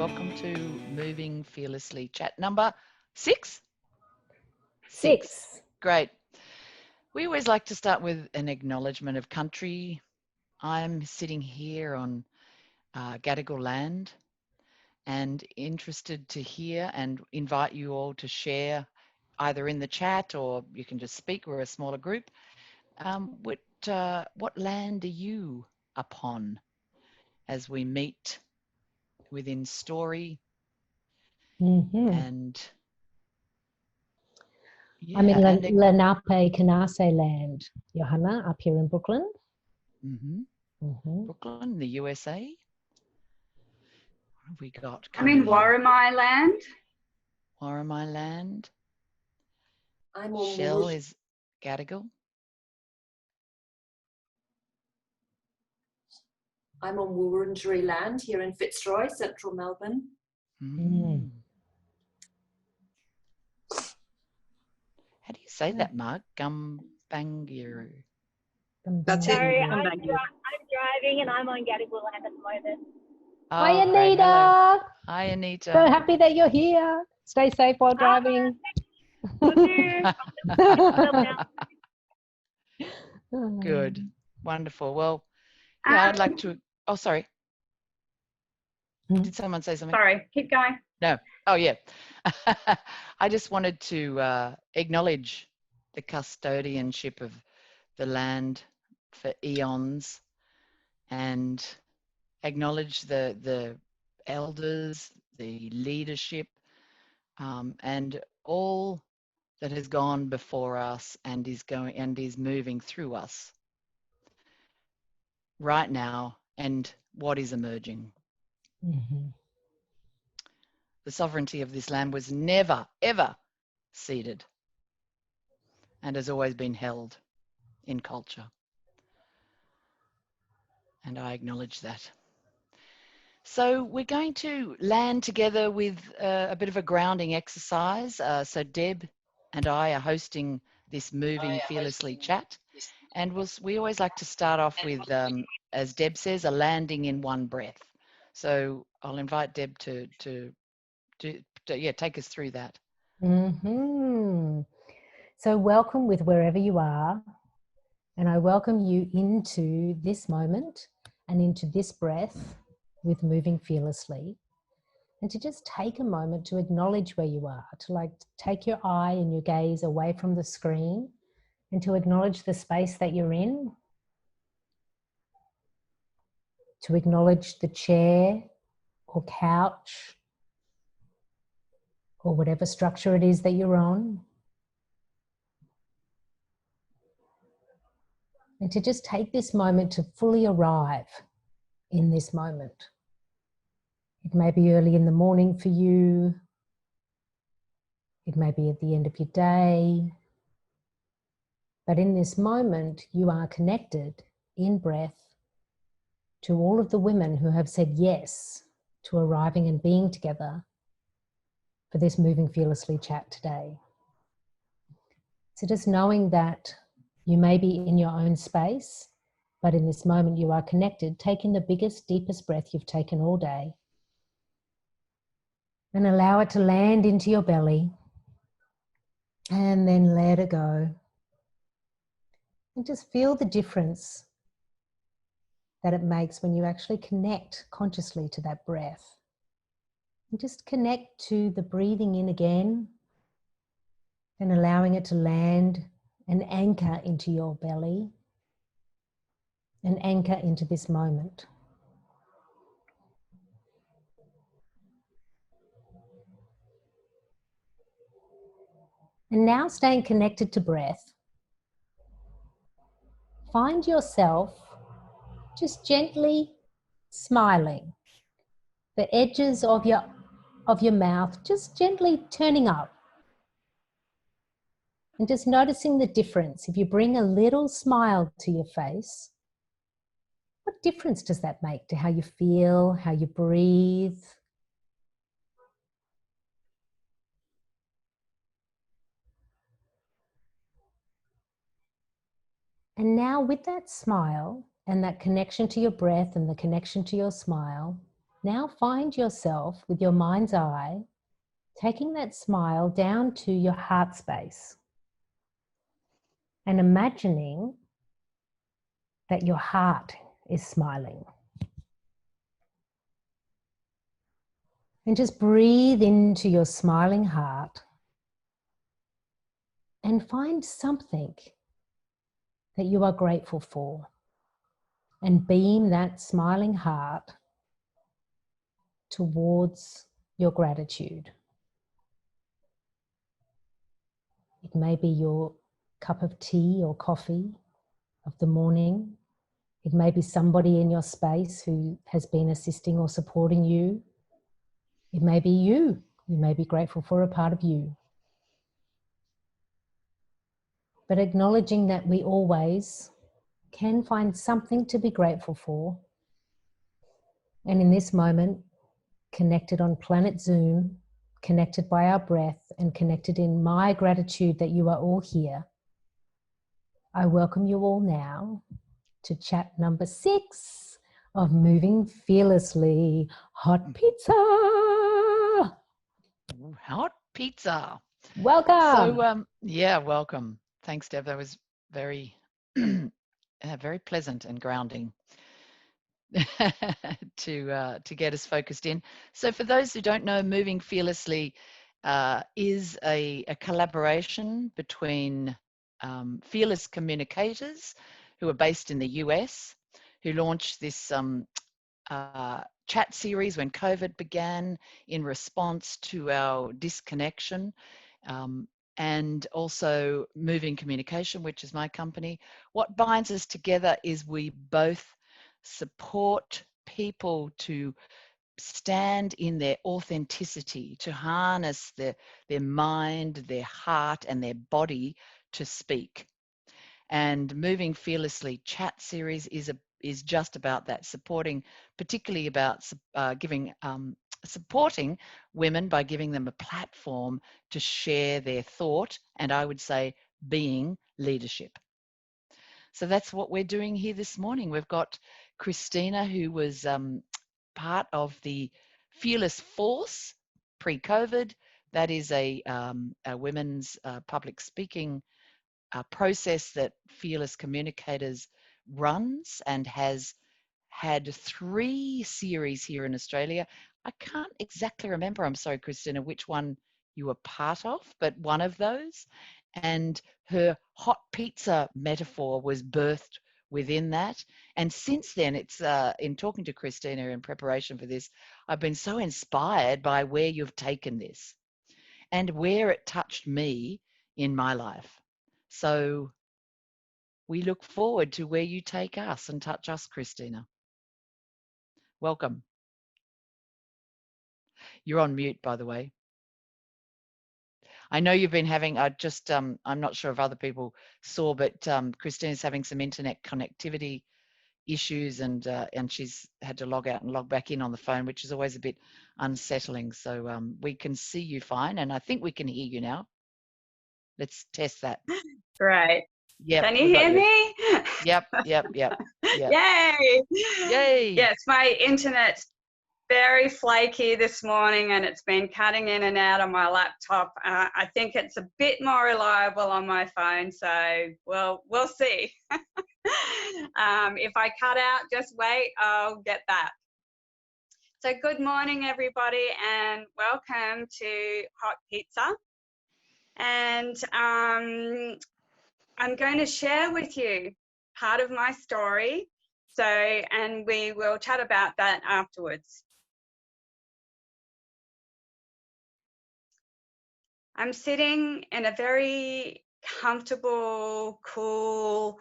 welcome to Moving Fearlessly chat number 6? 6. Great. We always like to start with an acknowledgement of country. I'm sitting here on Gadigal land and interested to hear and invite you all to share either in the chat or you can just speak. We're a smaller group. What land are you upon as we meet within story? And yeah, I'm in Lenape Canase land, Johanna, up here in Brooklyn. Brooklyn, the USA. What have we got? I'm in Warramai land. Warramai land. I'm on Shell is Gadigal. I'm on Wurundjeri land here in Fitzroy, central Melbourne. How do you say that, Mark? Gumbaynggirr. That's it. Sorry, I'm driving and I'm on Gadigal land at the moment. Oh, Hi, great. Anita. Hello. Hi, Anita. So happy that you're here. Stay safe while driving. Good. Wonderful. Well, yeah, I'd like to. Oh, sorry. Did someone say something? Sorry, keep going. No. Oh, yeah. I just wanted to acknowledge the custodianship of the land for eons and acknowledge the elders, the leadership, and all that has gone before us and is moving through us right now and what is emerging. The sovereignty of this land was never, ever ceded and has always been held in culture. And I acknowledge that. So we're going to land together with a bit of a grounding exercise. So Deb and I are hosting this Moving Fearlessly chat. And we always like to start off with, as Deb says, a landing in one breath. So I'll invite Deb to take us through that. So welcome with wherever you are. And I welcome you into this moment and into this breath with Moving Fearlessly. And to just take a moment to acknowledge where you are, to take your eye and your gaze away from the screen and to acknowledge the space that you're in, to acknowledge the chair or couch or whatever structure it is that you're on. And to just take this moment to fully arrive in this moment. It may be early in the morning for you. It may be at the end of your day. But in this moment, you are connected in breath to all of the women who have said yes to arriving and being together for this Moving Fearlessly chat today. So just knowing that you may be in your own space, but in this moment you are connected, taking the biggest, deepest breath you've taken all day. And allow it to land into your belly. And then let it go. And just feel the difference that it makes when you actually connect consciously to that breath. And just connect to the breathing in again and allowing it to land and anchor into your belly and anchor into this moment. And now staying connected to breath, find yourself just gently smiling. The edges of your mouth just gently turning up. And just noticing the difference. If you bring a little smile to your face, what difference does that make to how you feel, how you breathe? And now with that smile and that connection to your breath and the connection to your smile, Now find yourself with your mind's eye, taking that smile down to your heart space and imagining that your heart is smiling. And just breathe into your smiling heart and find something that you are grateful for and beam that smiling heart towards your gratitude. It may be your cup of tea or coffee of the morning. It may be somebody in your space who has been assisting or supporting you. It may be you. You may be grateful for a part of you. But acknowledging that we always can find something to be grateful for. And in this moment, connected on planet Zoom, connected by our breath and connected in my gratitude that you are all here, I welcome you all now to chat number 6 of Moving Fearlessly. Hot pizza! Ooh, hot pizza. Welcome! So, yeah, welcome. Thanks, Deb. That was very, very pleasant and grounding to get us focused in. So for those who don't know, Moving Fearlessly is a collaboration between fearless communicators who are based in the US, who launched this chat series when COVID began in response to our disconnection, and also Moving Communication, which is my company. What binds us together is we both support people to stand in their authenticity, to harness their mind, their heart, and their body to speak. And Moving Fearlessly chat series is just about that, particularly about supporting women by giving them a platform to share their thought, and I would say being leadership. So that's what we're doing here this morning. We've got Kristina, who was part of the Fearless Force pre-COVID. That is a women's public speaking process that Fearless Communicators runs and has had 3 series here in Australia. I can't exactly remember, I'm sorry, Kristina, which one you were part of, but one of those. And her hot pizza metaphor was birthed within that. And since then, it's in talking to Kristina in preparation for this, I've been so inspired by where you've taken this and where it touched me in my life. So we look forward to where you take us and touch us, Kristina. Welcome. You're on mute, by the way. I know you've been having, I'm not sure if other people saw, but Kristina's having some internet connectivity issues, and she's had to log out and log back in on the phone, which is always a bit unsettling. So we can see you fine, and I think we can hear you now. Let's test that. Great. Yep. Can you hear me? Yep. Yay! Yay! Yes, my internet's very flaky this morning and it's been cutting in and out on my laptop. I think it's a bit more reliable on my phone, so we'll see. If I cut out, just wait, I'll get that. So good morning, everybody, and welcome to Hot Pizza. And I'm going to share with you part of my story. So, and we will chat about that afterwards. I'm sitting in a very comfortable, cool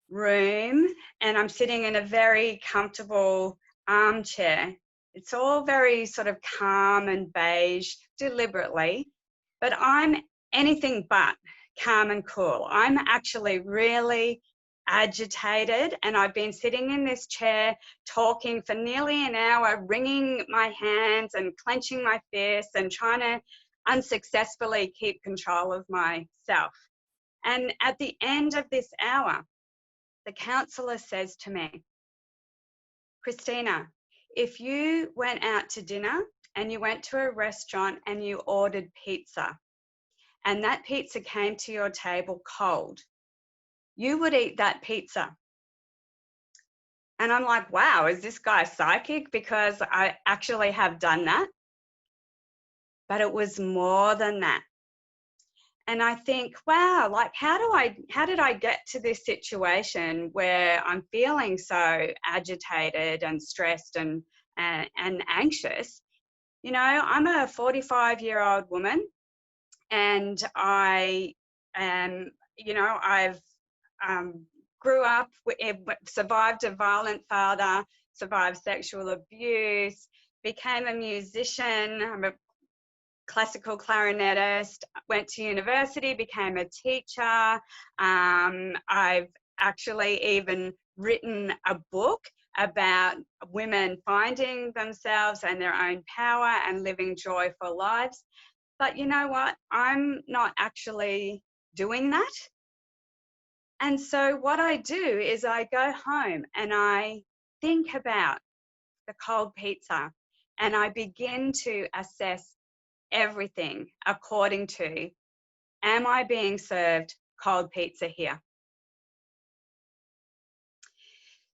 room, and I'm sitting in a very comfortable armchair. It's all very sort of calm and beige deliberately, but I'm anything but calm and cool. I'm actually really agitated, and I've been sitting in this chair talking for nearly an hour, wringing my hands and clenching my fists and trying to unsuccessfully keep control of myself. And at the end of this hour, the counsellor says to me, Kristina, if you went out to dinner and you went to a restaurant and you ordered pizza, and that pizza came to your table cold, you would eat that pizza. And I'm like, wow, is this guy psychic? Because I actually have done that. But it was more than that. And I think, wow, like how did I get to this situation where I'm feeling so agitated and stressed and anxious? You know, I'm a 45-year-old woman, and I am, you know, I've grew up, survived a violent father, survived sexual abuse, became a musician. I'm a classical clarinetist, went to university, became a teacher. I've actually even written a book about women finding themselves and their own power and living joyful lives. But you know what? I'm not actually doing that. And so what I do is I go home and I think about the cold pizza, and I begin to assess everything according to, am I being served cold pizza here?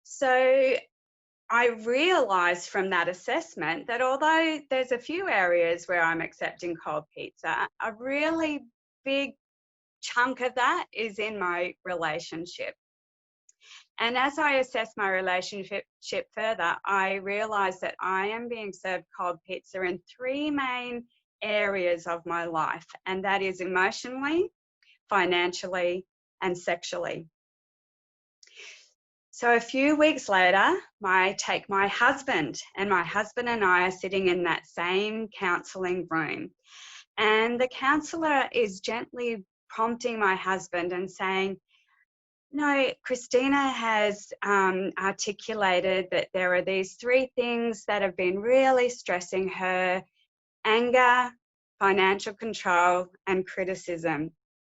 So I realized from that assessment that although there's a few areas where I'm accepting cold pizza, a really big chunk of that is in my relationship. And as I assess my relationship further, I realized that I am being served cold pizza in three main areas of my life, and that is emotionally, financially, and sexually. So a few weeks later, I take my husband and I are sitting in that same counselling room. And the counsellor is gently prompting my husband and saying, no, Kristina has articulated that there are these three things that have been really stressing her: anger, financial control, and criticism.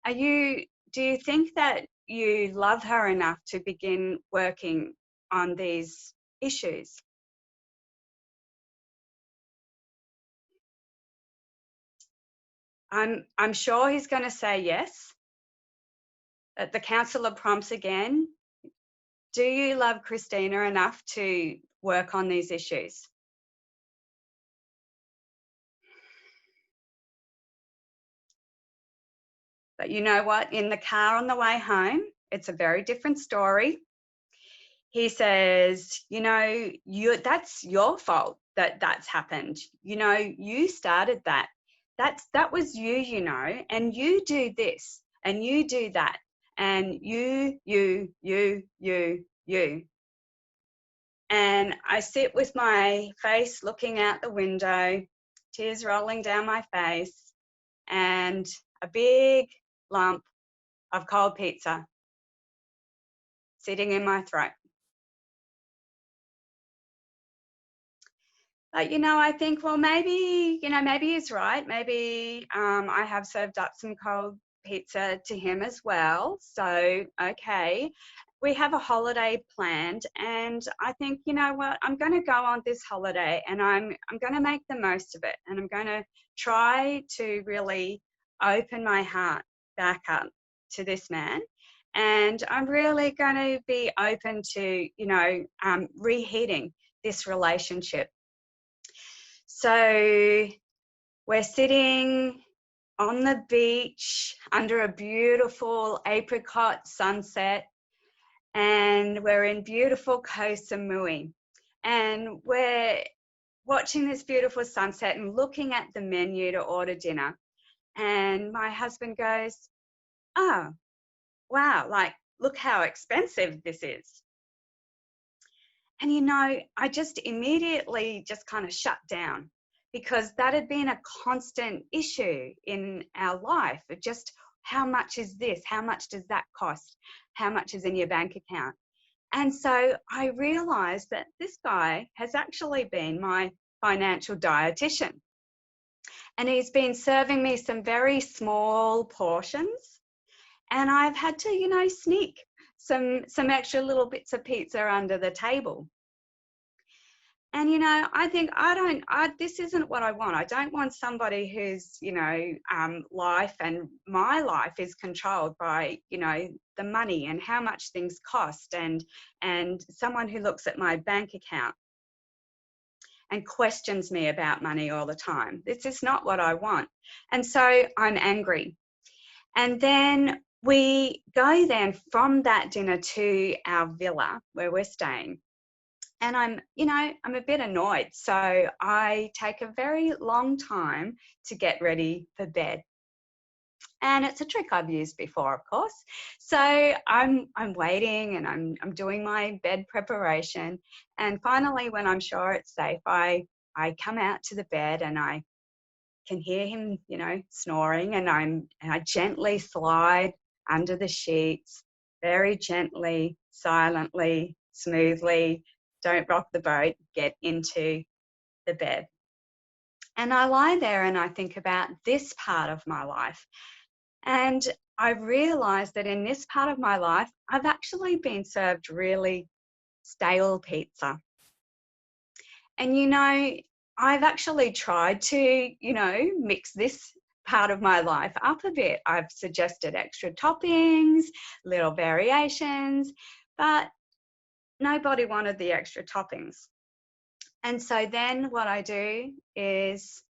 Do you think that you love her enough to begin working on these issues? I'm sure he's going to say yes. The counsellor prompts again, do you love Kristina enough to work on these issues? But you know what? In the car on the way home, it's a very different story. He says, you know, that's your fault that's happened. You know, you started that. That was you, you know, and you do this and you do that. And you. And I sit with my face looking out the window, tears rolling down my face, and a big lump of cold pizza sitting in my throat. But, you know, I think, well, maybe, you know, maybe he's right. Maybe I have served up some cold pizza to him as well. So, okay, we have a holiday planned, and I think, you know what, I'm going to go on this holiday and I'm going to make the most of it, and I'm going to try to really open my heart back up to this man. And I'm really going to be open to, you know, reheating this relationship. So we're sitting on the beach under a beautiful apricot sunset, and we're in beautiful Koh Samui, and we're watching this beautiful sunset and looking at the menu to order dinner. And my husband goes, oh, wow, like, look how expensive this is. And, you know, I just immediately just kind of shut down, because that had been a constant issue in our life. Just how much is this? How much does that cost? How much is in your bank account? And so I realized that this guy has actually been my financial dietitian. And he's been serving me some very small portions. And I've had to, you know, sneak some extra little bits of pizza under the table. And, I think this isn't what I want. I don't want somebody whose, life and my life is controlled by, the money and how much things cost, and someone who looks at my bank account and questions me about money all the time. This is not what I want. And so I'm angry. And then we go then from that dinner to our villa where we're staying. And I'm a bit annoyed. So I take a very long time to get ready for bed. And it's a trick I've used before, of course. So I'm waiting, and I'm doing my bed preparation. And finally, when I'm sure it's safe, I come out to the bed, and I can hear him, snoring, and I gently slide under the sheets, very gently, silently, smoothly. Don't rock the boat, get into the bed. And I lie there and I think about this part of my life. And I realize that in this part of my life, I've actually been served really stale pizza. And, I've actually tried to, mix this part of my life up a bit. I've suggested extra toppings, little variations, but nobody wanted the extra toppings. And so then what I do is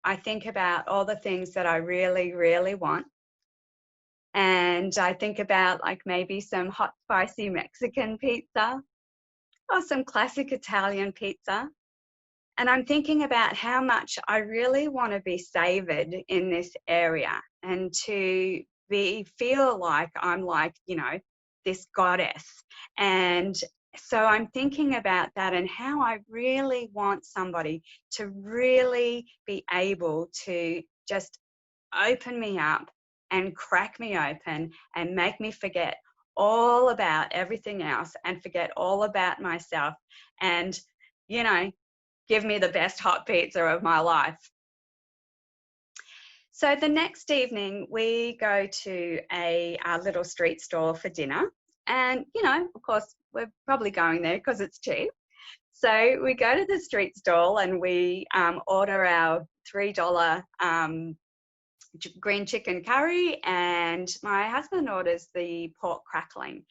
I think about all the things that I really, really want. And I think about like maybe some hot, spicy Mexican pizza or some classic Italian pizza. And I'm thinking about how much I really want to be savoured in this area, and to feel like I'm like, this goddess. And so I'm thinking about that, and how I really want somebody to really be able to just open me up and crack me open and make me forget all about everything else and forget all about myself, and, give me the best hot pizza of my life. So the next evening we go to a little street stall for dinner. And, of course, we're probably going there because it's cheap. So we go to the street stall and we order our $3 green chicken curry, and my husband orders the pork crackling.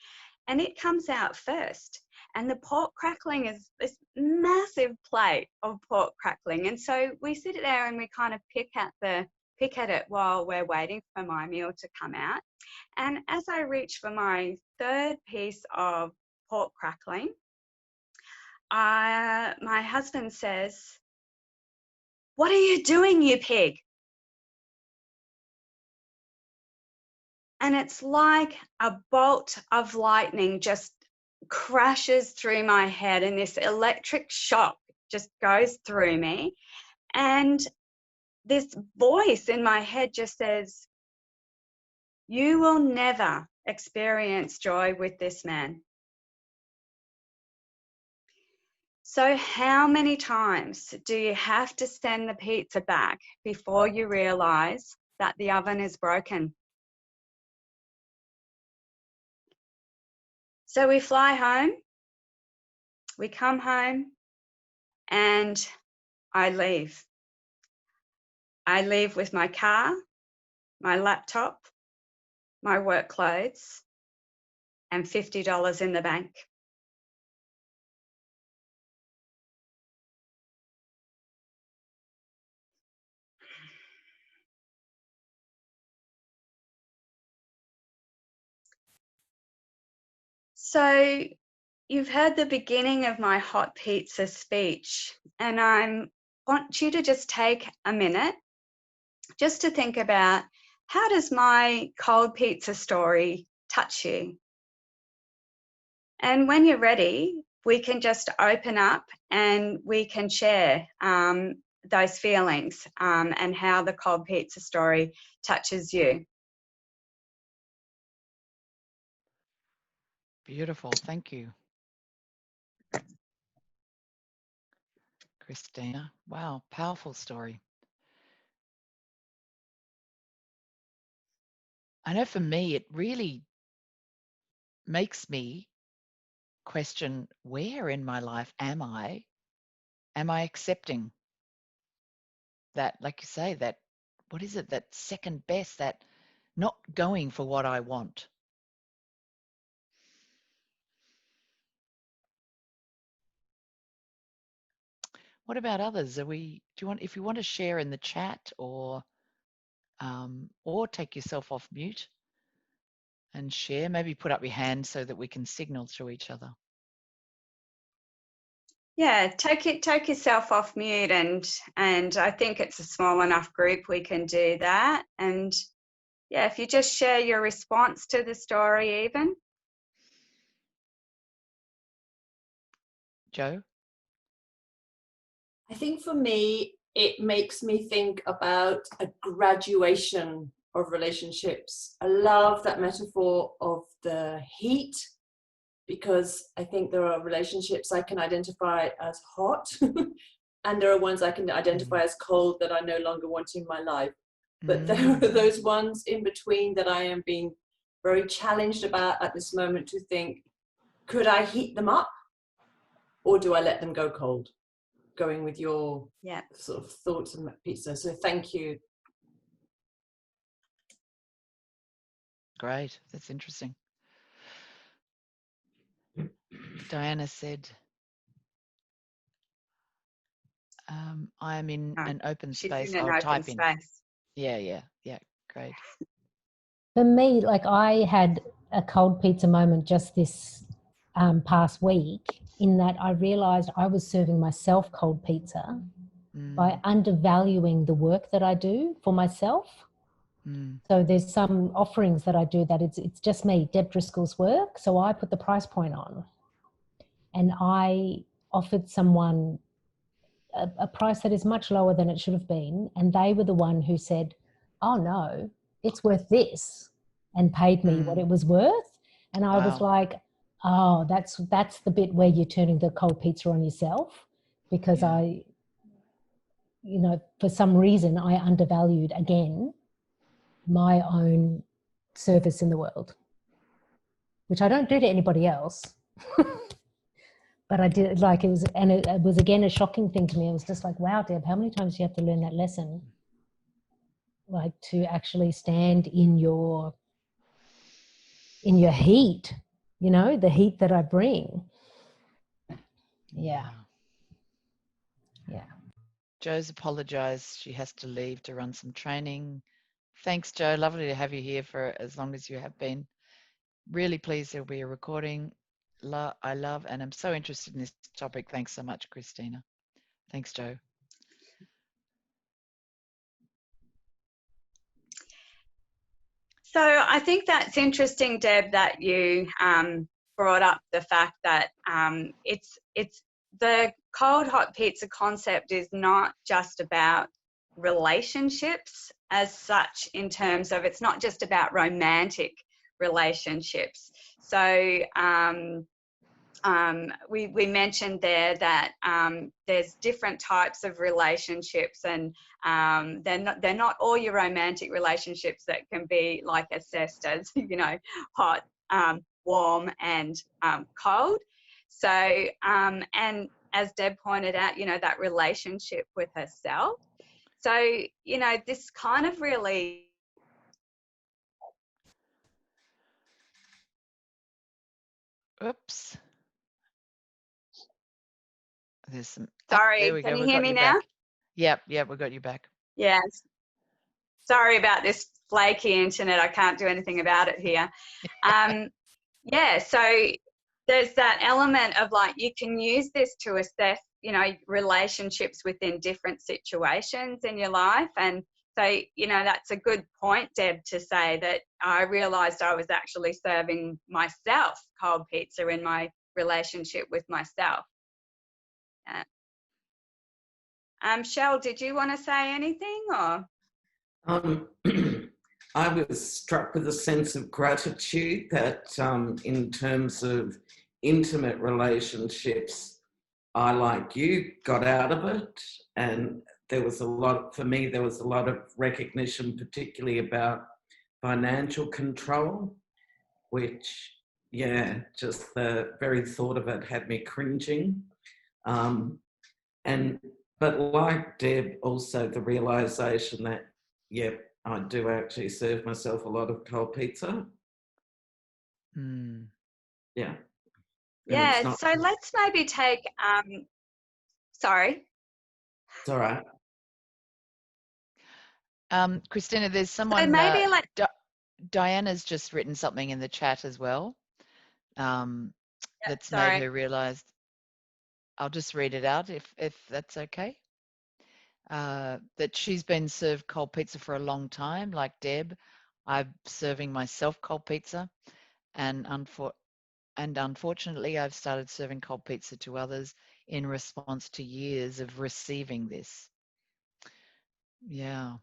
And it comes out first. And the pork crackling is this massive plate of pork crackling. And so we sit there and we kind of pick at it while we're waiting for my meal to come out. And as I reach for my third piece of pork crackling, my husband says, "What are you doing, you pig?" And it's like a bolt of lightning just crashes through my head, and this electric shock just goes through me. And this voice in my head just says, "You will never experience joy with this man." So how many times do you have to send the pizza back before you realize that the oven is broken? So we fly home, we come home, and I leave. I leave with my car, my laptop, my work clothes, and $50 in the bank. So you've heard the beginning of my hot pizza speech, and I want you to just take a minute just to think about, how does my cold pizza story touch you? And when you're ready, we can just open up and we can share those feelings and how the cold pizza story touches you. Beautiful. Thank you, Kristina. Wow, powerful story. I know for me, it really makes me question, where in my life am I Am I accepting that, like you say, that, what is it, that second best, that not going for what I want? What about others? Do you want, if you want to share in the chat, or take yourself off mute and share, maybe put up your hand so that we can signal to each other. Yeah, take yourself off mute, and I think it's a small enough group we can do that. And yeah, if you just share your response to the story even. Jo? I think for me, it makes me think about a graduation of relationships. I love that metaphor of the heat, because I think there are relationships I can identify as hot and there are ones I can identify as cold that I no longer want in my life. But there are those ones in between that I am being very challenged about at this moment, to think, could I heat them up, or do I let them go cold? Going with your sort of thoughts on that pizza. So thank you. Great, that's interesting. Diana said, I am in an open space. She's in an I'll open type space. in. Yeah, great. For me, like, I had a cold pizza moment just this past week, in that I realized I was serving myself cold pizza by undervaluing the work that I do for myself. So there's some offerings that I do that it's just me, Debra Driscoll's work. So I put the price point on, and I offered someone a price that is much lower than it should have been, and they were the one who said, oh no, it's worth this, and paid me what it was worth. And I was like, oh, that's the bit where you're turning the cold pizza on yourself, because I, you know, for some reason I undervalued again my own service in the world, which I don't do to anybody else. But I did, like, it was again a shocking thing to me. It was just like, wow, Deb, how many times do you have to learn that lesson? Like, to actually stand in your heat, you know, the heat that I bring. Yeah. Jo's apologized. She has to leave to run some training. Thanks, Jo. Lovely to have you here for as long as you have been. Really pleased there'll be a recording. I love and I'm so interested in this topic. Thanks so much, Kristina. Thanks, Jo. So I think that's interesting, Deb, that you brought up the fact that it's the cold hot pizza concept is not just about relationships as such, in terms of, it's not just about romantic relationships. So we mentioned there that there's different types of relationships, and they're not all your romantic relationships that can be like assessed as, you know, hot, warm, and cold. So and as Deb pointed out, you know, that relationship with herself. So, you know, this kind of really Oops. There's some. Sorry, there we can go. you We hear got me you now? back. Yep, we got you back. Yes. Sorry about this flaky internet. I can't do anything about it here. Yeah, so there's that element of, like, you can use this to assess, you know, relationships within different situations in your life. And so, you know, that's a good point, Deb, to say that I realised I was actually serving myself cold pizza in my relationship with myself. Shell, did you want to say anything, or? I was struck with a sense of gratitude that in terms of intimate relationships, I, like you, got out of it. And there was a lot, for me, there was a lot of recognition, particularly about financial control, which, yeah, just the very thought of it had me cringing. But like Deb, also the realisation that, yep, I do actually serve myself a lot of cold pizza. Mm. Yeah. Yeah, Not, so let's maybe take, sorry. it's all right. Kristina, there's So someone, maybe like, Diana's just written something in the chat as well, that's made sorry. her realise. I'll just read it out if that's okay. That she's been served cold pizza for a long time, like Deb. I'm serving myself cold pizza, and unfortunately, I've started serving cold pizza to others in response to years of receiving this. Yeah.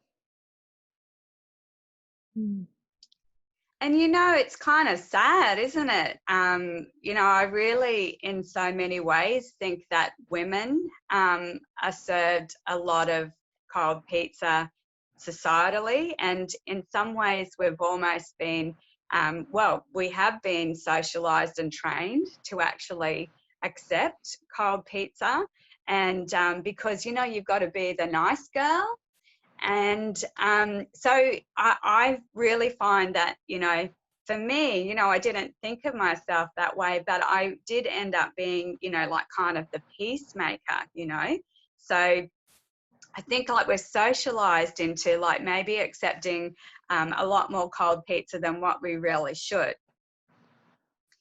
And you know, it's kind of sad, isn't it? You know, I really, in so many ways, think that women are served a lot of cold pizza societally, and in some ways, we've almost been, well, we have been socialised and trained to actually accept cold pizza, and because you know, you've got to be the nice girl. And so I really find that, you know, for me, you know, I didn't think of myself that way, but I did end up being, you know, like kind of the peacemaker, you know. So I think like we're socialized into like maybe accepting a lot more cold pizza than what we really should.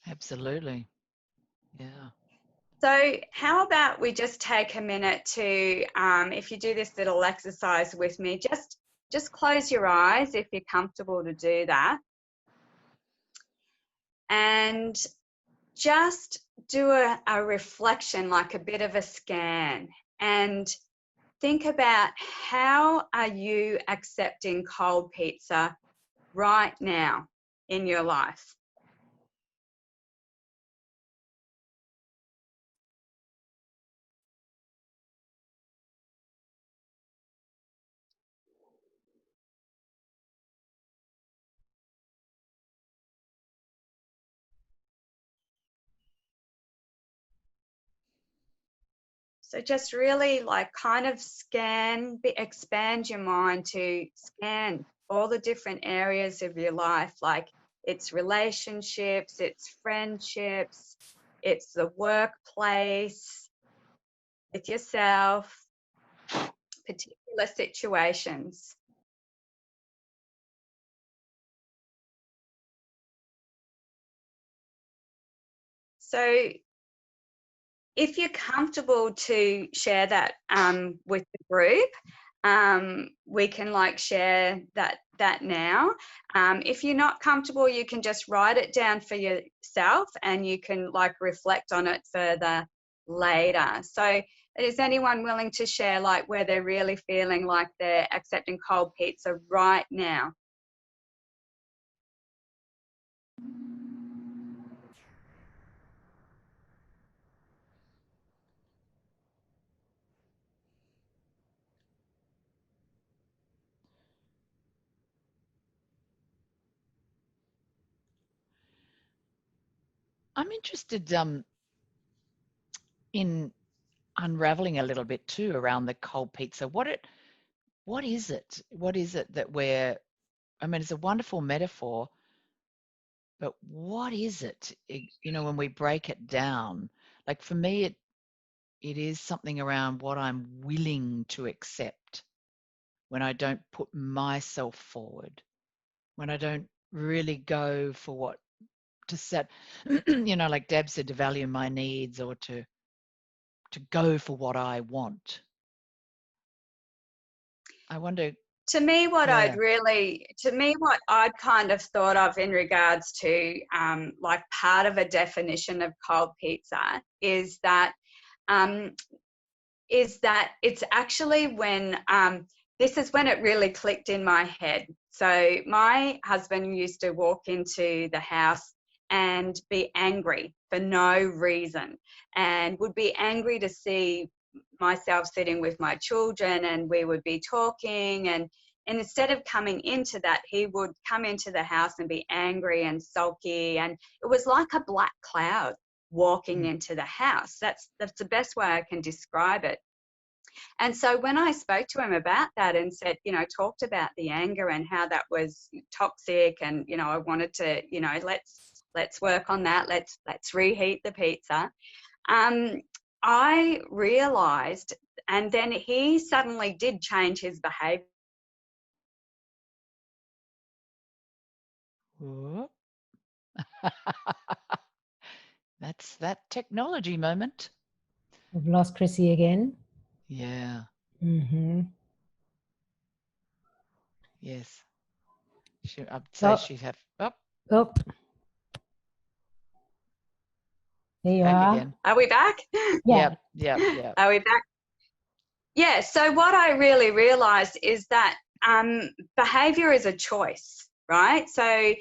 Absolutely. Yeah. So how about we just take a minute to, if you do this little exercise with me, just close your eyes if you're comfortable to do that. And just do a reflection, like a bit of a scan, and think about how are you accepting cold pizza right now in your life. So just really like kind of scan, expand your mind to scan all the different areas of your life, like it's relationships, it's friendships, it's the workplace, with yourself, particular situations. So if you're comfortable to share that with the group, we can like share that now. If you're not comfortable, you can just write it down for yourself and you can like reflect on it further later. So is anyone willing to share like where they're really feeling like they're accepting cold pizza right now? I'm interested in unraveling a little bit too around the cold pizza. What is it? What is it that I mean, it's a wonderful metaphor, but what is it? You know, when we break it down, like for me, it is something around what I'm willing to accept when I don't put myself forward, when I don't really go for what to set, you know, like Deb said, to value my needs or to go for what I want. I wonder. To me, what Yeah. what I'd kind of thought of in regards to like part of a definition of cold pizza is that it's actually when this is when it really clicked in my head. So my husband used to walk into the house and be angry for no reason, and would be angry to see myself sitting with my children, and we would be talking, and instead of coming into that, he would come into the house and be angry and sulky, and it was like a black cloud walking into the house. That's the best way I can describe it. And so when I spoke to him about that and said, you know, talked about the anger and how that was toxic, and, you know, I wanted to, you know, let's work on that. Let's reheat the pizza. I realized, and then he suddenly did change his behavior. Whoop. That's that technology moment. We've lost Chrissy again. Yeah. Mm-hmm. Yes. I'd say Oh. she'd have. Oh, Oh. There you back are. again. Are we back? Yeah. Yep. Are we back? Yeah. So what I really realized is that behavior is a choice, right? So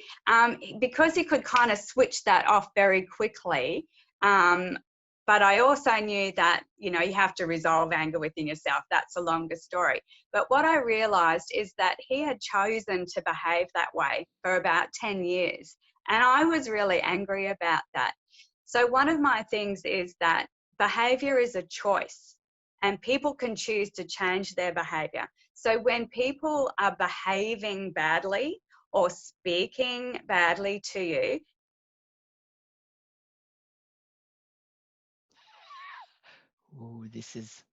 because he could kind of switch that off very quickly, but I also knew that, you know, you have to resolve anger within yourself. That's a longer story. But what I realized is that he had chosen to behave that way for about 10 years. And I was really angry about that. So one of my things is that behavior is a choice, and people can choose to change their behavior. So when people are behaving badly or speaking badly to you, Ooh, this is.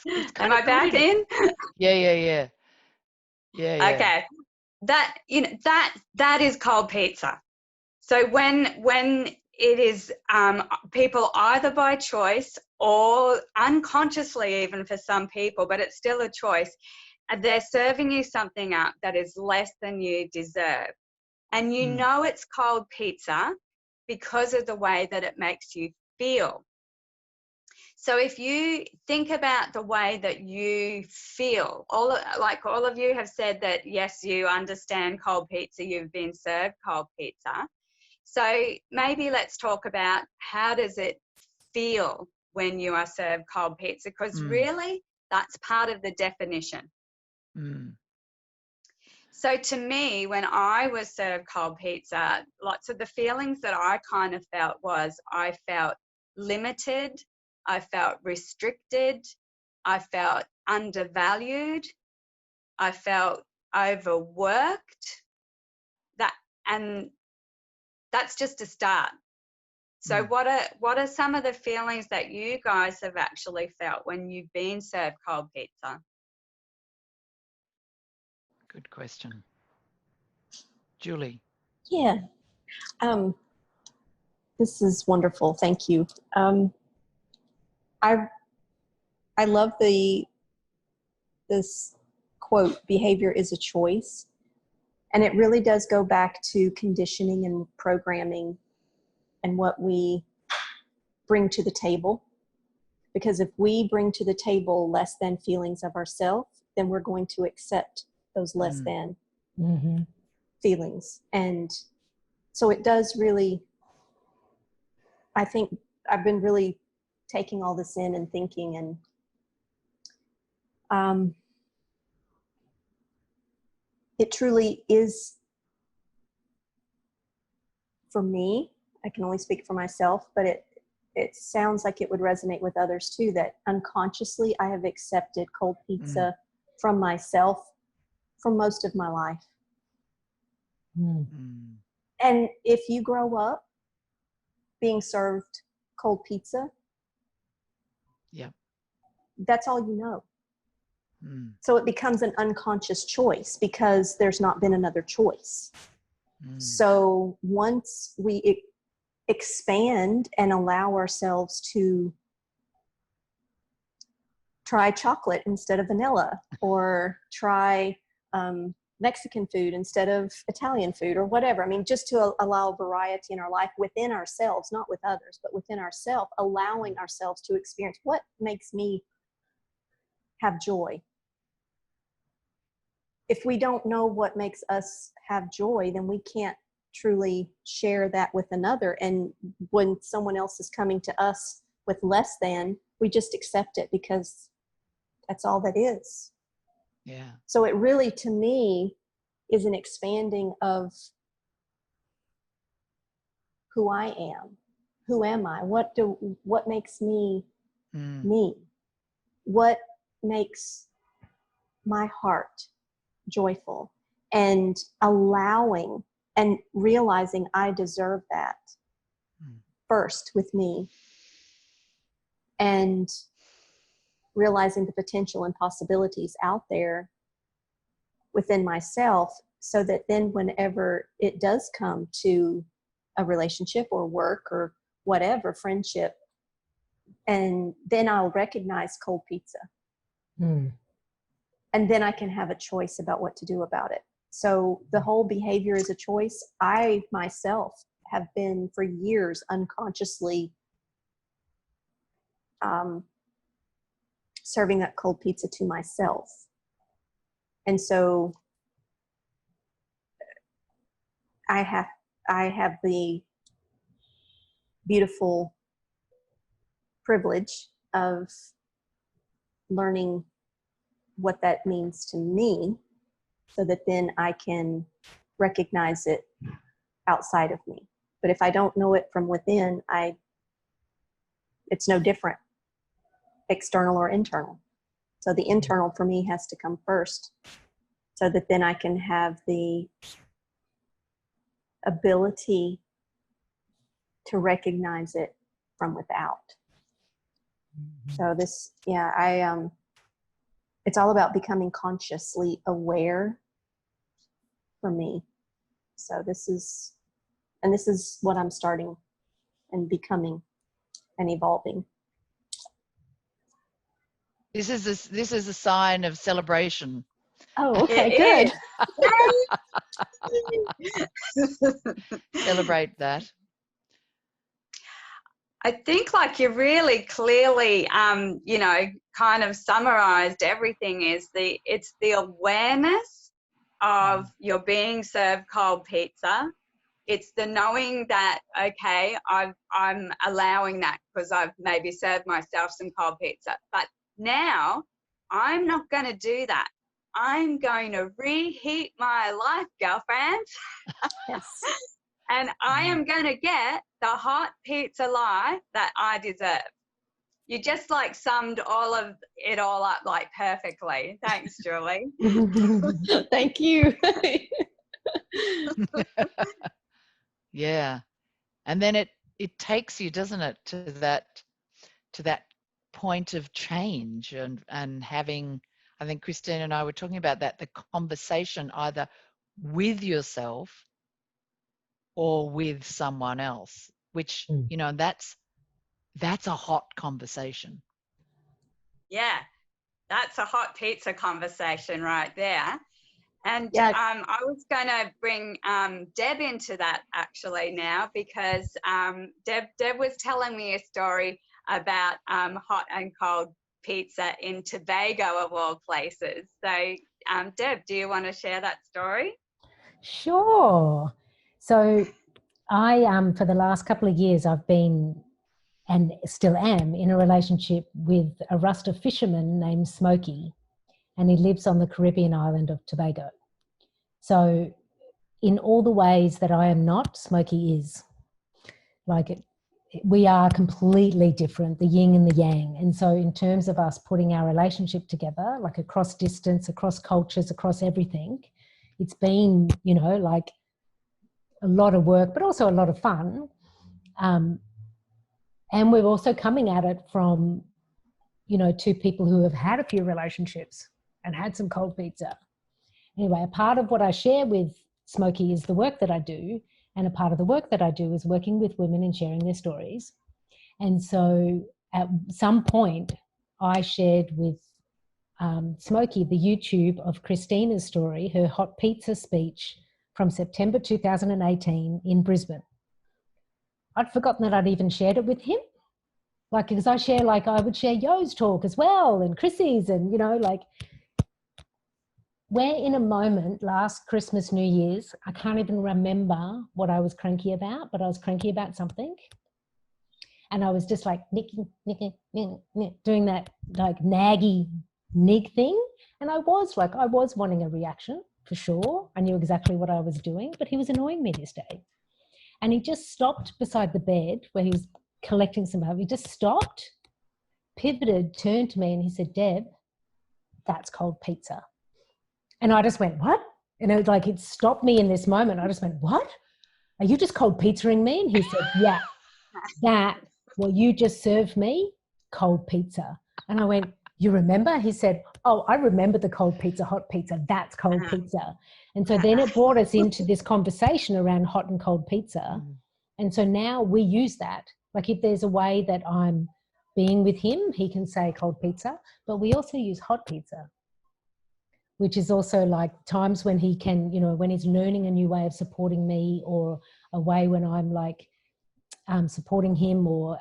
It's kind am of I back good. in? Yeah. Okay. That, you know, that is cold pizza. So when it is people either by choice or unconsciously, even for some people, but it's still a choice, they're serving you something up that is less than you deserve. And you know it's cold pizza because of the way that it makes you feel. So if you think about the way that you feel, all of you have said that, yes, you understand cold pizza, you've been served cold pizza. So maybe let's talk about, how does it feel when you are served cold pizza? Because really, that's part of the definition. So to me, when I was served cold pizza, lots of the feelings that I kind of felt was, I felt limited, I felt restricted, I felt undervalued, I felt overworked. And that's just a start. So what are some of the feelings that you guys have actually felt when you've been served cold pizza? Good question. Julie. Yeah. This is wonderful. Thank you. I love this quote, behavior is a choice. And it really does go back to conditioning and programming and what we bring to the table. Because if we bring to the table less than feelings of ourselves, then we're going to accept those less than feelings. And so it does really, I think I've been really taking all this in and thinking, and it truly is, for me, I can only speak for myself, but it sounds like it would resonate with others too, that unconsciously I have accepted cold pizza from myself for most of my life. And if you grow up being served cold pizza, that's all you know. So it becomes an unconscious choice because there's not been another choice. So once we expand and allow ourselves to try chocolate instead of vanilla, or try Mexican food instead of Italian food, or whatever. I mean, just to allow variety in our life within ourselves, not with others, but within ourselves, allowing ourselves to experience what makes me have joy. If we don't know what makes us have joy, then we can't truly share that with another. And when someone else is coming to us with less than, we just accept it because that's all that is. Yeah. So it really, to me, is an expanding of who I am. who am I? What makes me Mm. me? What makes my heart joyful? And allowing and realizing I deserve that first with me, and realizing the potential and possibilities out there within myself, so that then whenever it does come to a relationship or work or whatever, friendship, and then I'll recognize cold pizza. Mm. And then I can have a choice about what to do about it. So the whole behavior is a choice. I myself have been for years unconsciously serving up cold pizza to myself. And so I have the beautiful privilege of learning what that means to me, so that then I can recognize it outside of me. But if I don't know it from within, it's no different, external or internal. So the internal for me has to come first, so that then I can have the ability to recognize it from without. So this, it's all about becoming consciously aware for me. So this is what I'm starting and becoming and evolving. This is a sign of celebration. Oh, okay, It good. Celebrate that. I think like you really clearly, kind of summarized everything. It's the awareness of you're being served cold pizza. It's the knowing that, okay, I'm allowing that because I've maybe served myself some cold pizza. But now I'm not going to do that. I'm going to reheat my life, girlfriend. Yes. And I am going to get the hot pizza life that I deserve. You just like summed it all up like perfectly. Thanks, Julie. Thank you. Yeah. And then it takes you, doesn't it, to that point of change and having, I think Kristina and I were talking about that, the conversation either with yourself or with someone else, which, that's a hot conversation. Yeah, that's a hot pizza conversation right there. And Yeah. I was going to bring Deb into that actually now, because Deb was telling me a story about hot and cold pizza in Tobago of all places. So Deb, do you want to share that story? Sure. So I, for the last couple of years, I've been and still am in a relationship with a Rasta fisherman named Smokey, and he lives on the Caribbean island of Tobago. So in all the ways that I am not, Smokey is. Like we are completely different, the yin and the yang. And so in terms of us putting our relationship together, like across distance, across cultures, across everything, it's been, like a lot of work, but also a lot of fun. And we're also coming at it from, two people who have had a few relationships and had some cold pizza. Anyway, a part of what I share with Smokey is the work that I do. And a part of the work that I do is working with women and sharing their stories. And so at some point, I shared with Smokey the YouTube of Kristina's story, her hot pizza speech from September 2018 in Brisbane. I'd forgotten that I'd even shared it with him. Because I would share Yo's talk as well and Chrissy's, and, we're in a moment last Christmas, New Year's. I can't even remember what I was cranky about, but I was cranky about something. And I was just like nicking, doing that like naggy nig thing. And I was wanting a reaction for sure. I knew exactly what I was doing, but he was annoying me this day. And he just stopped beside the bed where he was collecting some stuff. He just stopped, pivoted, turned to me, and he said, "Deb, that's cold pizza." And I just went, "What?" And it was like, it stopped me in this moment. I just went, "What? Are you just cold pizzaing me?" And he said, "Yeah, that, what you just served me, cold pizza." And I went, "You remember?" He said, "Oh, I remember the cold pizza, hot pizza. That's cold pizza." And so then it brought us into this conversation around hot and cold pizza. And so now we use that. Like if there's a way that I'm being with him, he can say cold pizza, but we also use hot pizza, which is also like times when he can, you know, when he's learning a new way of supporting me, or a way when I'm like supporting him, or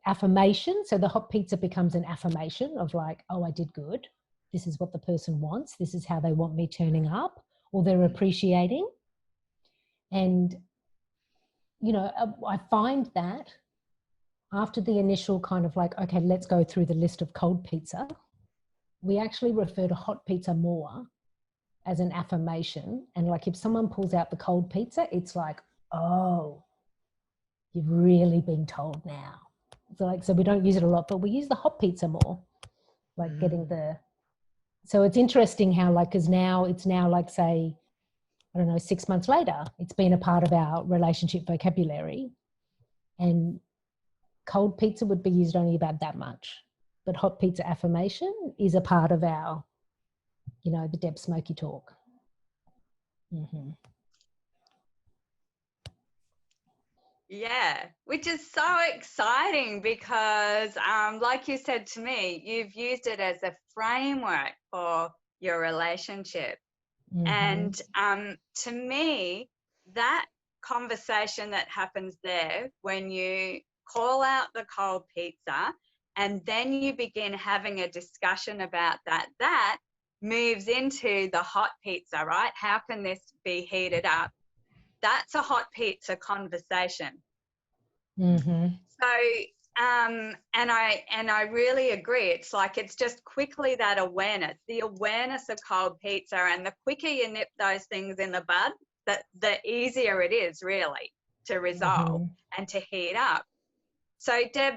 affirmation. So the hot pizza becomes an affirmation of like, oh, I did good. This is what the person wants. This is how they want me turning up, or they're appreciating. And, you know, I find that after the initial kind of like, okay, let's go through the list of cold pizza, we actually refer to hot pizza more as an affirmation. And like if someone pulls out the cold pizza, it's like, oh, you've really been told now. So like, so we don't use it a lot, but we use the hot pizza more, like getting the, so it's interesting how like, because now it's now like, say, I don't know, 6 months later, it's been a part of our relationship vocabulary, and cold pizza would be used only about that much, but hot pizza affirmation is a part of our, you know, the Deb Smoky talk. Yeah, which is so exciting because, like you said to me, you've used it as a framework for your relationship. And to me, that conversation that happens there when you call out the cold pizza and then you begin having a discussion about that moves into the hot pizza, right? How can this be heated up? That's a hot pizza conversation. So, and I really agree. It's like, it's just quickly that awareness, the awareness of cold pizza, and the quicker you nip those things in the bud, the easier it is really to resolve and to heat up. So Deb,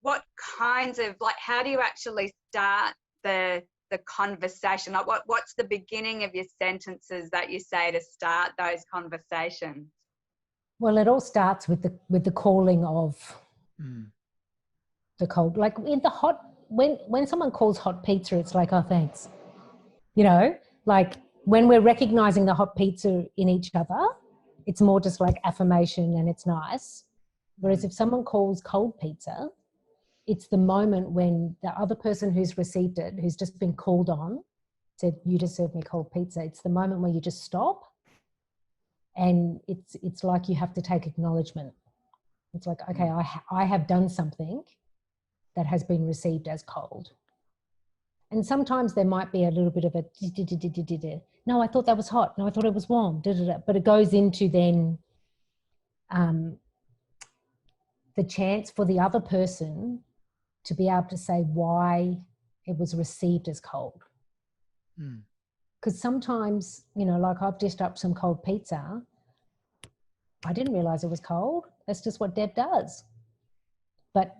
what kinds of, like, how do you actually start the conversation? Like what's the beginning of your sentences that you say to start those conversations? Well, it all starts with the calling of the cold. Like in the hot, when someone calls hot pizza, it's like, oh, thanks. You know, like when we're recognizing the hot pizza in each other, it's more just like affirmation and it's nice. Whereas if someone calls cold pizza, it's the moment when the other person who's received it, who's just been called on, said, you just served me cold pizza. It's the moment where you just stop. And it's like you have to take acknowledgement. It's like, okay, I have done something that has been received as cold. And sometimes there might be a little bit of a, no, I thought that was hot. No, I thought it was warm. But it goes into then the chance for the other person to be able to say why it was received as cold. Because sometimes, you know, like I've dished up some cold pizza. I didn't realize it was cold. That's just what Deb does. But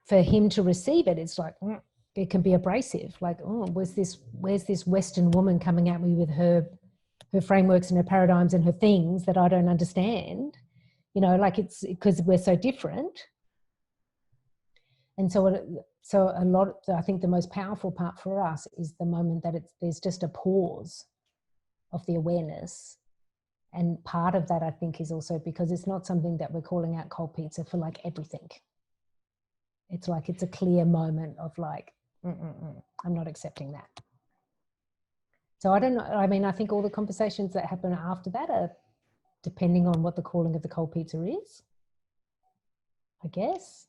for him to receive it, it's like, it can be abrasive. Like, oh, where's this Western woman coming at me with her frameworks and her paradigms and her things that I don't understand? You know, like it's because we're so different. And so a lot, I think the most powerful part for us is the moment that there's just a pause of the awareness. And part of that, I think, is also because it's not something that we're calling out cold pizza for like everything. It's like, it's a clear moment of like, I'm not accepting that. So I don't know. I mean, I think all the conversations that happen after that are depending on what the calling of the cold pizza is, I guess.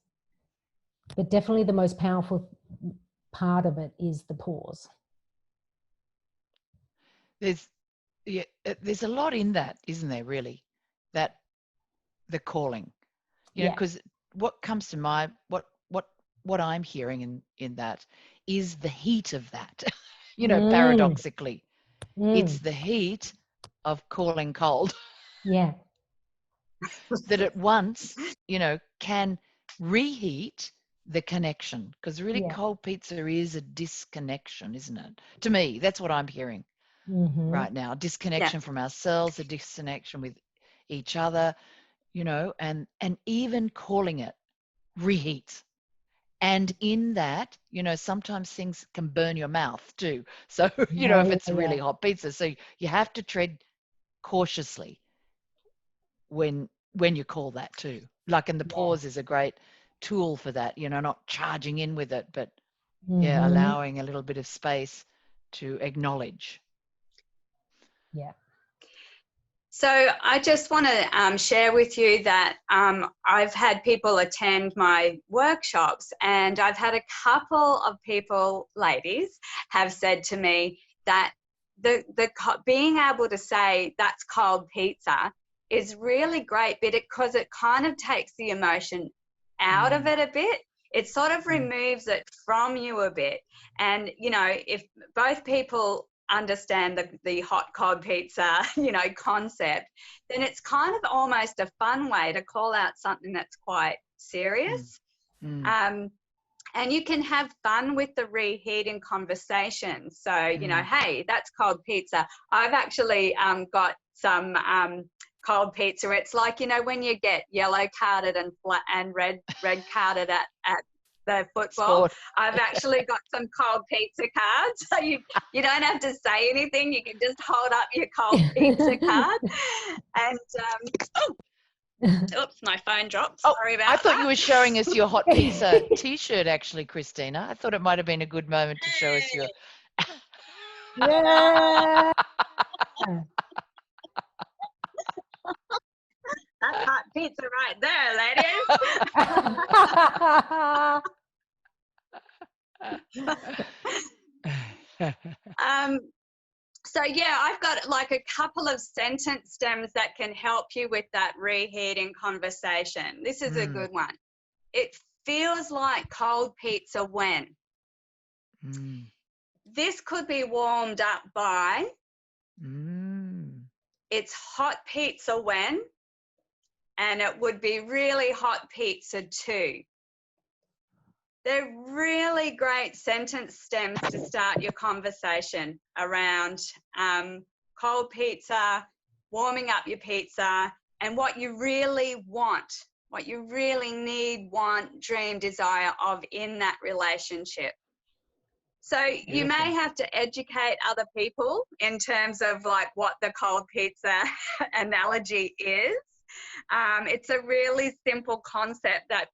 But definitely the most powerful part of it is the pause. There's a lot in that, isn't there, really? That the calling, you know, because what comes to mind, what I'm hearing in that is the heat of that, you know, paradoxically. It's the heat of calling cold. Yeah. that at once, can reheat the connection, because really Yeah. cold pizza is a disconnection, isn't it? To me, that's what I'm hearing right now. Disconnection from ourselves, a disconnection with each other, and even calling it reheat. And in that, sometimes things can burn your mouth too. So, if it's really hot pizza, so you have to tread cautiously when you call that too. Like, and the pause is a great tool for that, not charging in with it, but allowing a little bit of space to acknowledge. Yeah. So I just want to share with you that I've had people attend my workshops, and I've had a couple of people, ladies, have said to me that the being able to say that's cold pizza is really great, because it kind of takes the emotion out of it a bit. It sort of removes it from you a bit. And, if both people understand the hot cold pizza concept, then it's kind of almost a fun way to call out something that's quite serious. And you can have fun with the reheating conversation. So hey, that's cold pizza. I've actually got some cold pizza. It's like, when you get yellow carded and red carded at the football. I've actually got some cold pizza cards, so you don't have to say anything. You can just hold up your cold pizza card. And oops, my phone dropped. Sorry about that. I thought you were showing us your hot pizza T-shirt, actually, Kristina. I thought it might have been a good moment to show us your. Yeah. That's hot pizza right there, ladies. So yeah, I've got like a couple of sentence stems that can help you with that reheating conversation. This is a good one. It feels like cold pizza when. This could be warmed up by. It's hot pizza when. And it would be really hot pizza too. They're really great sentence stems to start your conversation around cold pizza, warming up your pizza, and what you really want, what you really need, want, dream, desire of in that relationship. So you may have to educate other people in terms of like what the cold pizza analogy is. It's a really simple concept that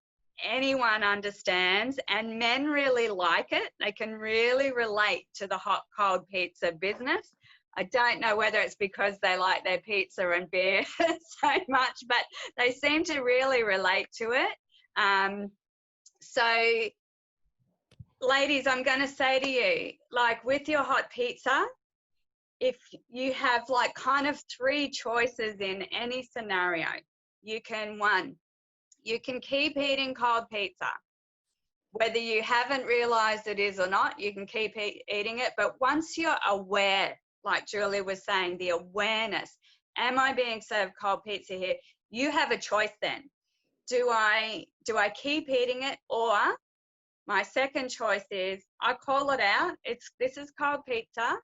anyone understands, and men really like it. They can really relate to the hot cold pizza business. I don't know whether it's because they like their pizza and beer so much, but they seem to really relate to it. So ladies, I'm going to say to you, like with your hot pizza, if you have like kind of 3 choices in any scenario, you can keep eating cold pizza. Whether you haven't realized it is or not, you can keep eating it. But once you're aware, like Julie was saying, the awareness, am I being served cold pizza here? You have a choice then. Do I keep eating it, or my second choice is I call it out. This is cold pizza,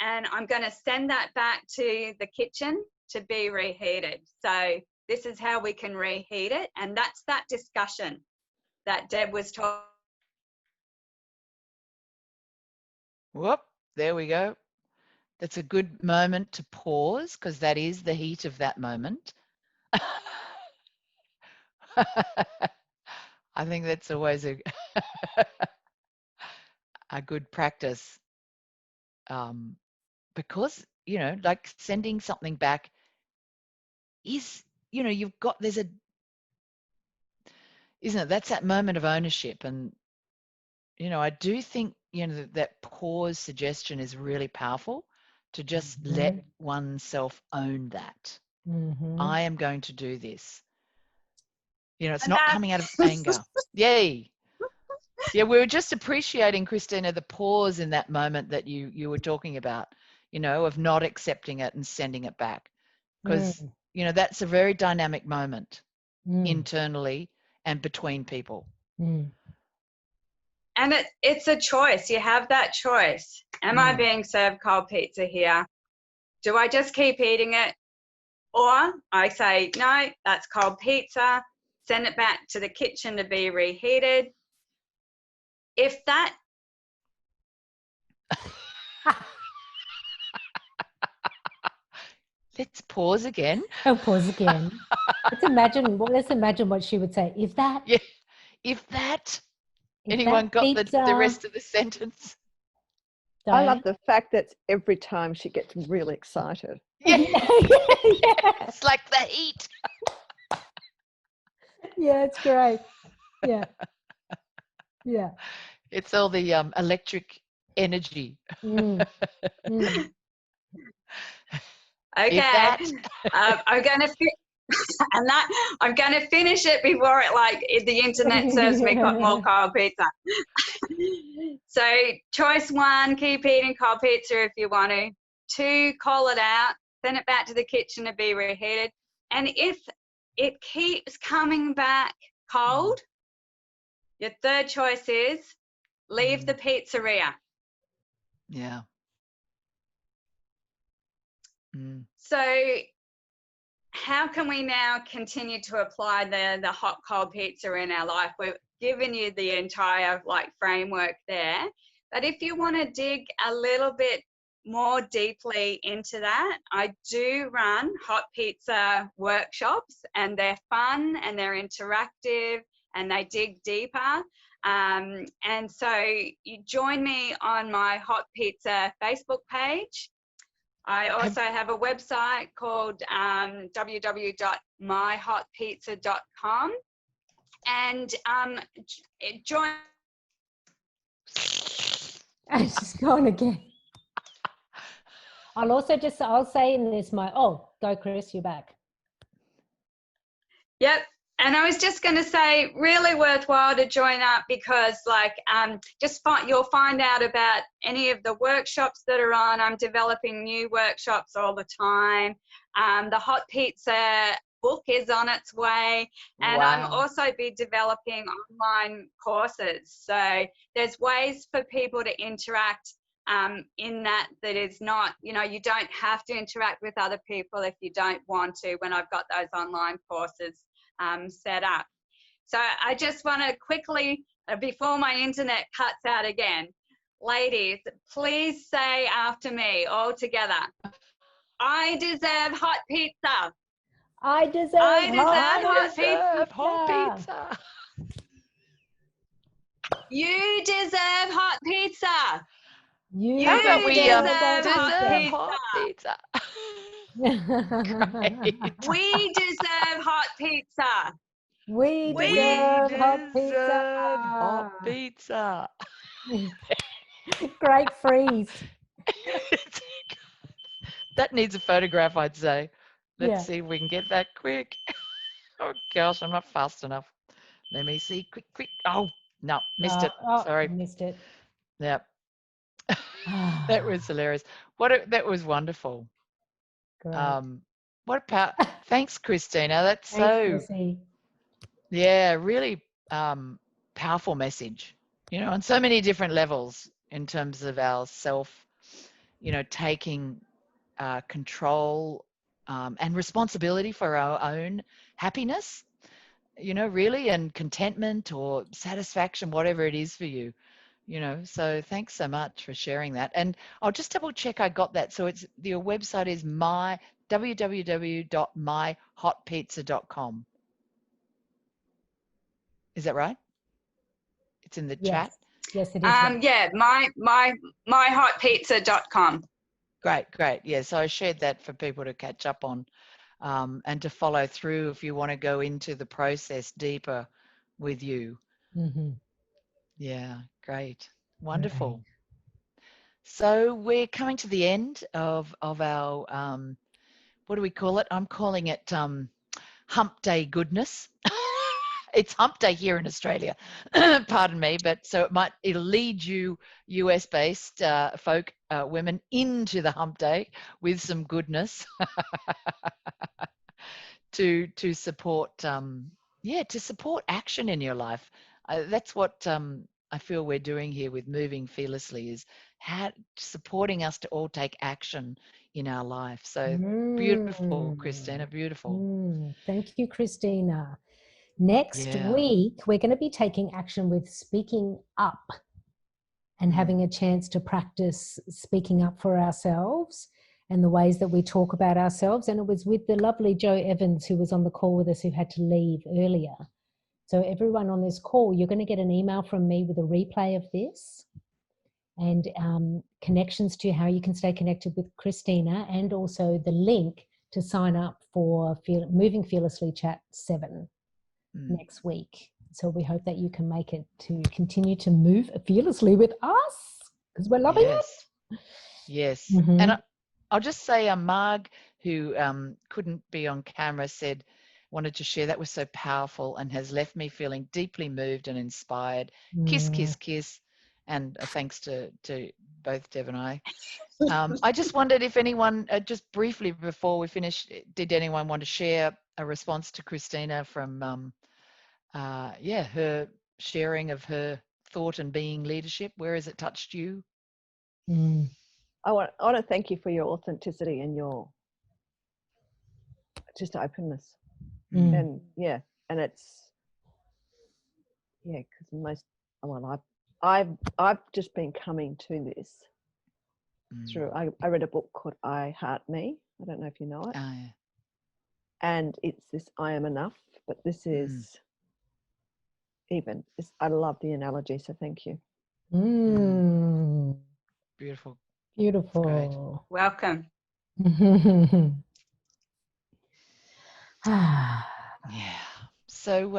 and I'm going to send that back to the kitchen to be reheated. So this is how we can reheat it. And that's that discussion that Deb was talking. Whoop, there we go. That's a good moment to pause, because that is the heat of that moment. I think that's always a good practice, because, like sending something back is, isn't it? That's that moment of ownership. And, I do think, that pause suggestion is really powerful, to just let oneself own that. I am going to do this. It's not coming out of anger. Yay. Yeah, we were just appreciating, Kristina, the pause in that moment that you were talking about, of not accepting it and sending it back. Because, you know, that's a very dynamic moment Mm. internally and between people. Mm. And it's a choice. You have that choice. Am I Mm. being served cold pizza here? Do I just keep eating it? Or I say, no, that's cold pizza. Send it back to the kitchen to be reheated. If that Let's pause again. Oh, pause again. Let's imagine what she would say. If that, Yeah. If that, if anyone that got the pizza, rest of the sentence? I love Diane? the fact that every time she gets really excited. Yeah. Yeah. It's like the heat. Yeah, it's great. Yeah. Yeah. It's all the electric energy. Mm. Mm. okay, that- I'm going to and that I'm going to finish it before the internet serves me more cold pizza. So choice 1, keep eating cold pizza if you want to. 2, call it out, send it back to the kitchen to be reheated. And if it keeps coming back cold, your third choice is leave the pizzeria. Yeah. Mm. So how can we now continue to apply the hot cold pizza in our life? We've given you the entire framework there, but if you want to dig a little bit more deeply into that, I do run hot pizza workshops, and they're fun and they're interactive and they dig deeper. And so you join me on my hot pizza Facebook page. I also have a website called www.myhotpizza.com, and join. She's gone again. I'll say in this go Chris, you're back. Yep. And I was just going to say, really worthwhile to join up, because you'll find out about any of the workshops that are on. I'm developing new workshops all the time. The hot pizza book is on its way, and Wow. I'm also be developing online courses. So there's ways for people to interact in that is not, you don't have to interact with other people if you don't want to, when I've got those online courses set up. So I just want to quickly, before my internet cuts out again, ladies, please say after me all together: I deserve hot pizza. I deserve hot pizza. You deserve hot pizza. You How about we deserve deserve hot pizza? Great. We deserve hot pizza. We We deserve hot deserve hot pizza. pizza. Great freeze. That needs a photograph, I'd say. Let's Yeah. see if we can get that quick. Oh gosh, I'm not fast enough. Let me see. Quick. Oh, no, missed it. Sorry. Missed it. Yep. That was hilarious. That was wonderful. Great. What about, thanks, Kristina. That's Thanks, Chrissy. yeah, really powerful message, on so many different levels in terms of our self, taking control and responsibility for our own happiness, really, and contentment or satisfaction, whatever it is for you. So thanks so much for sharing that. And I'll just double check I got that. So your website is www.myhotpizza.com. Is that right? It's in the chat. Yes, it is. Yeah, myhotpizza.com. Great. Yeah, so I shared that for people to catch up on and to follow through if you want to go into the process deeper with you. Mm-hmm. Yeah, great. Wonderful. Right. So we're coming to the end of our, what do we call it? I'm calling it hump day goodness. It's hump day here in Australia, pardon me, but so it'll lead you US-based women into the hump day with some goodness. to support to support action in your life. That's what I feel we're doing here with Moving Fearlessly, is supporting us to all take action in our life. So beautiful, Kristina, beautiful. Thank you, Kristina. Next week, we're going to be taking action with speaking up and having a chance to practice speaking up for ourselves and the ways that we talk about ourselves. And it was with the lovely Jo Evans, who was on the call with us, who had to leave earlier. So everyone on this call, you're going to get an email from me with a replay of this and connections to how you can stay connected with Kristina, and also the link to sign up for Moving Fearlessly Chat 7 next week. So we hope that you can make it to continue to move fearlessly with us, because we're loving it. Yes. And I'll just say, Marg, who couldn't be on camera, wanted to share that was so powerful and has left me feeling deeply moved and inspired. Kiss, kiss, kiss. And thanks to both Deb and I. I just wondered if anyone, just briefly before we finish, did anyone want to share a response to Kristina from, her sharing of her thought and being leadership? Where has it touched you? I want to thank you for your authenticity and your just openness. And and it's because I've just been coming to this through. I read a book called I Heart Me. I don't know if you know it. And it's this I am enough, but this is even. I love the analogy, so thank you. Beautiful. Beautiful. Welcome. So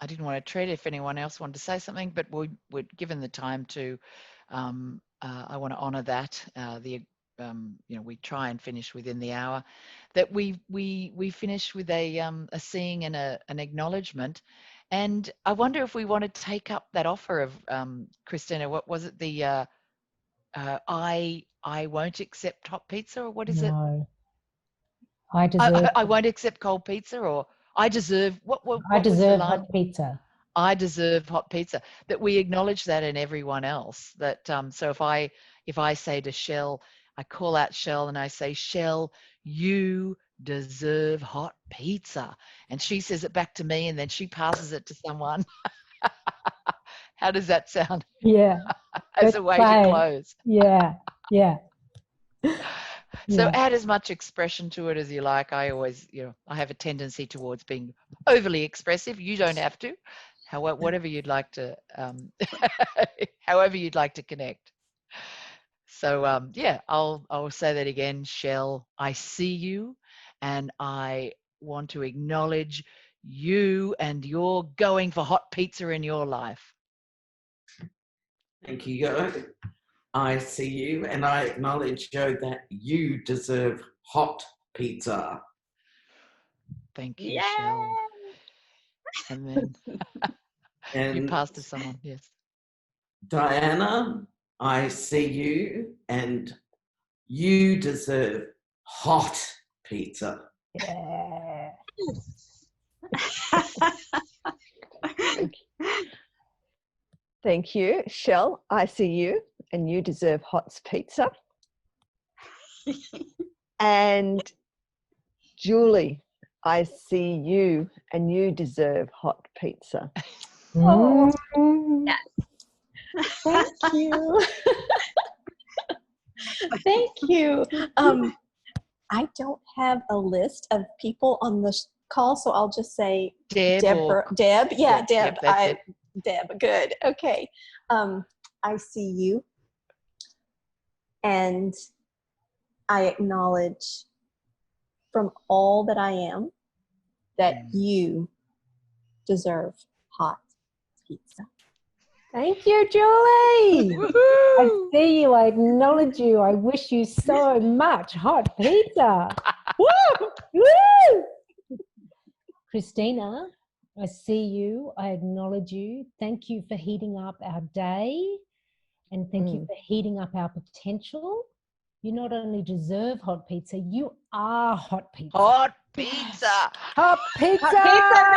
I didn't want to treat if anyone else wanted to say something, but we're given the time to. I want to honour that. We try and finish within the hour. That we finish with a seeing and an acknowledgement. And I wonder if we want to take up that offer of Kristina. What was it? The I won't accept hot pizza, or what is it? I won't accept cold pizza, or I deserve what I deserve was the line? hot pizza. I deserve hot pizza. That we acknowledge that in everyone else. That so if I say to Shell, I call out Shell and I say, Shell, you deserve hot pizza, and she says it back to me, and then she passes it to someone. How does that sound? Yeah. As a way to close. Yeah. So add as much expression to it as you like. I always, I have a tendency towards being overly expressive. You don't have to. Whatever you'd like to, however you'd like to connect. So I'll say that again. Shell, I see you, and I want to acknowledge you, and you're going for hot pizza in your life. Thank you, Jo. I see you, and I acknowledge, Jo, that you deserve hot pizza. Thank you, Shell. And then you pass to someone, yes. Diana, I see you, and you deserve hot pizza. Yeah. Thank you, Shell. I see you, and you deserve hot pizza. And Julie, I see you, and you deserve hot pizza. Oh, yes. Thank you. Thank you. I don't have a list of people on the call, so I'll just say Deb. Deb. Yeah, Deb. Yep, Deb. Good. Okay. I see you, and I acknowledge from all that I am that you deserve hot pizza. Thank you, Julie. I see you. I acknowledge you. I wish you so much hot pizza. Woo! Woo! Kristina, I see you. I acknowledge you. Thank you for heating up our day, and thank you for heating up our potential. You not only deserve hot pizza, you are hot pizza. Hot pizza. Hot pizza. Hot pizza,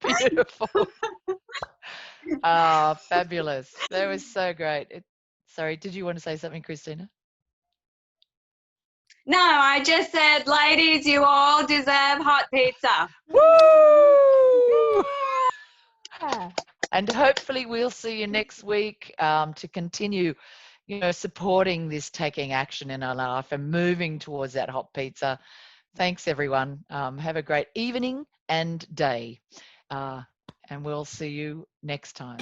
baby. Beautiful. Ah, fabulous. That was so great. Sorry, did you want to say something, Kristina? No, I just said, ladies, you all deserve hot pizza. Woo! Yeah. And hopefully we'll see you next week to continue, supporting this taking action in our life and moving towards that hot pizza. Thanks, everyone. Have a great evening and day. And we'll see you next time.